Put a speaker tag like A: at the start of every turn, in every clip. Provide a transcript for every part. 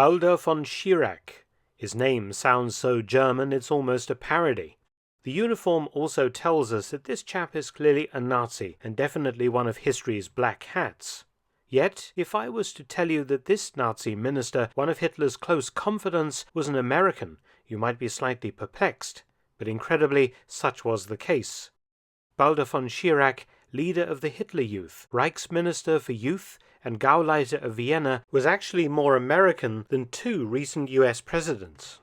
A: Baldur von Schirach. His name sounds so German it's almost a parody. The uniform also tells us that this chap is clearly a Nazi and definitely one of history's black hats. Yet, if I was to tell you that this Nazi minister, one of Hitler's close confidants, was an American, you might be slightly perplexed, but incredibly, such was the case. Baldur von Schirach, leader of the Hitler Youth, Reichsminister for Youth, and Gauleiter of Vienna, was actually more American than two recent US presidents.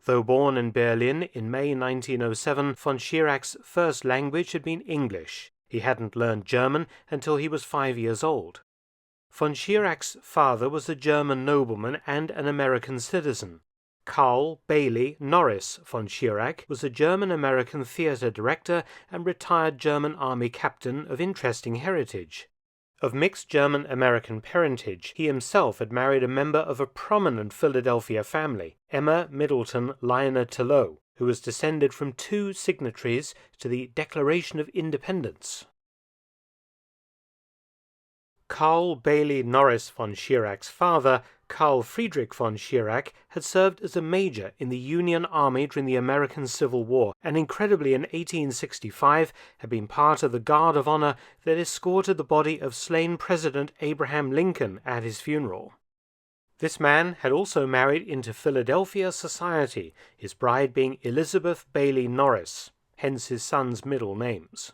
A: Though born in Berlin in May 1907, von Schirach's first language had been English. He hadn't learned German until he was 5 years old. Von Schirach's father was a German nobleman and an American citizen. Karl Bailey Norris von Schirach was a German-American theatre director and retired German army captain of interesting heritage. Of mixed German-American parentage, he himself had married a member of a prominent Philadelphia family, Emma Middleton Lionel Tillot, who was descended from two signatories to the Declaration of Independence. Karl Bailey Norris von Schirach's father, Karl Friedrich von Schirach, had served as a major in the Union Army during the American Civil War, and incredibly in 1865 had been part of the Guard of Honor that escorted the body of slain President Abraham Lincoln at his funeral. This man had also married into Philadelphia society, his bride being Elizabeth Bailey Norris, hence his sons' middle names.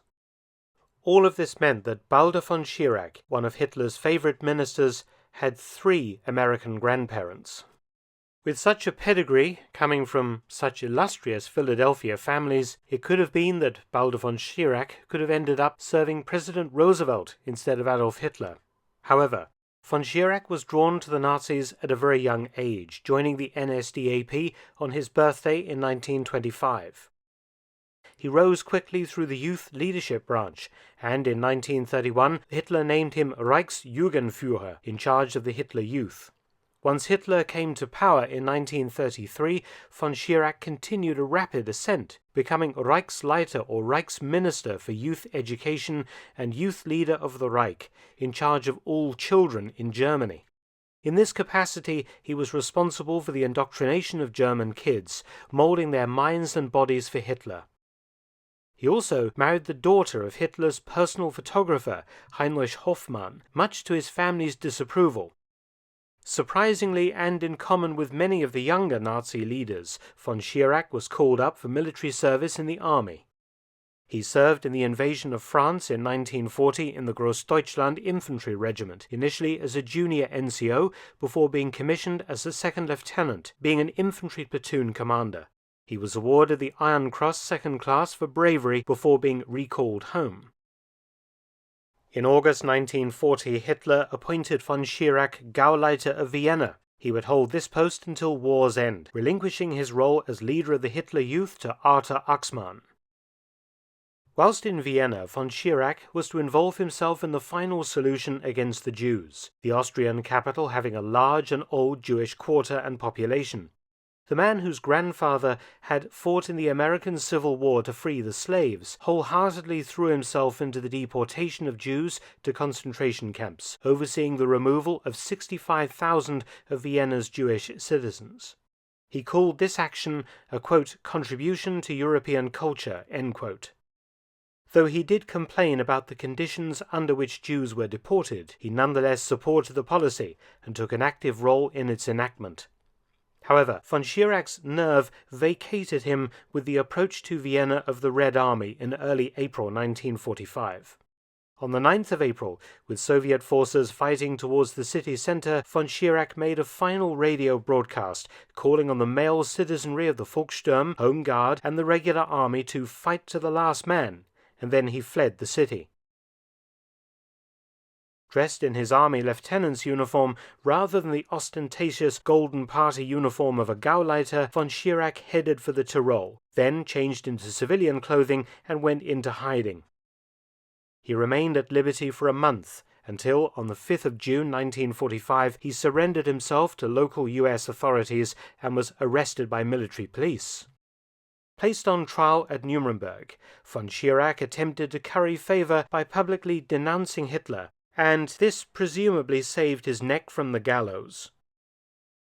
A: All of this meant that Baldur von Schirach, one of Hitler's favorite ministers, had 3 American grandparents. With such a pedigree, coming from such illustrious Philadelphia families, it could have been that Baldur von Schirach could have ended up serving President Roosevelt instead of Adolf Hitler. However, von Schirach was drawn to the Nazis at a very young age, joining the NSDAP on his birthday in 1925. He rose quickly through the youth leadership branch, and in 1931 Hitler named him Reichsjugendführer, in charge of the Hitler Youth. Once Hitler came to power in 1933, von Schirach continued a rapid ascent, becoming Reichsleiter or Reichsminister for Youth Education and Youth Leader of the Reich, in charge of all children in Germany. In this capacity, he was responsible for the indoctrination of German kids, molding their minds and bodies for Hitler. He also married the daughter of Hitler's personal photographer, Heinrich Hoffmann, much to his family's disapproval. Surprisingly, and in common with many of the younger Nazi leaders, von Schirach was called up for military service in the army. He served in the invasion of France in 1940 in the Großdeutschland Infantry Regiment, initially as a junior NCO before being commissioned as a second lieutenant, being an infantry platoon commander. He was awarded the Iron Cross Second Class for bravery before being recalled home. In August 1940, Hitler appointed von Schirach Gauleiter of Vienna. He would hold this post until war's end, relinquishing his role as leader of the Hitler Youth to Arthur Axmann. Whilst in Vienna, von Schirach was to involve himself in the final solution against the Jews, the Austrian capital having a large and old Jewish quarter and population. The man whose grandfather had fought in the American Civil War to free the slaves wholeheartedly threw himself into the deportation of Jews to concentration camps, overseeing the removal of 65,000 of Vienna's Jewish citizens. He called this action a, quote, contribution to European culture, end quote. Though he did complain about the conditions under which Jews were deported, he nonetheless supported the policy and took an active role in its enactment. However, von Schirach's nerve vacated him with the approach to Vienna of the Red Army in early April 1945. On the 9th of April, with Soviet forces fighting towards the city centre, von Schirach made a final radio broadcast calling on the male citizenry of the Volkssturm, Home Guard, and the regular army to fight to the last man, and then he fled the city. Dressed in his army lieutenant's uniform rather than the ostentatious Golden Party uniform of a Gauleiter, von Schirach headed for the Tyrol, then changed into civilian clothing and went into hiding. He remained at liberty for a month, until on the 5th of June 1945 he surrendered himself to local US authorities and was arrested by military police. Placed on trial at Nuremberg, von Schirach attempted to curry favour by publicly denouncing Hitler, and this presumably saved his neck from the gallows.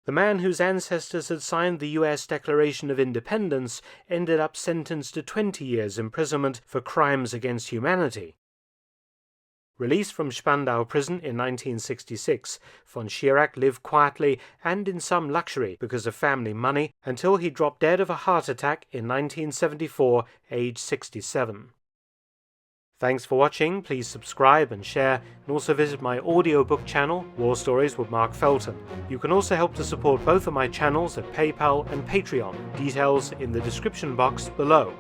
A: The man whose ancestors had signed the US Declaration of Independence ended up sentenced to 20 years imprisonment for crimes against humanity. Released from Spandau prison in 1966, von Schirach lived quietly and in some luxury because of family money until he dropped dead of a heart attack in 1974, aged 67. Thanks for watching. Please subscribe and share, and also visit my audiobook channel, War Stories with Mark Felton. You can also help to support both of my channels at PayPal and Patreon, details in the description box below.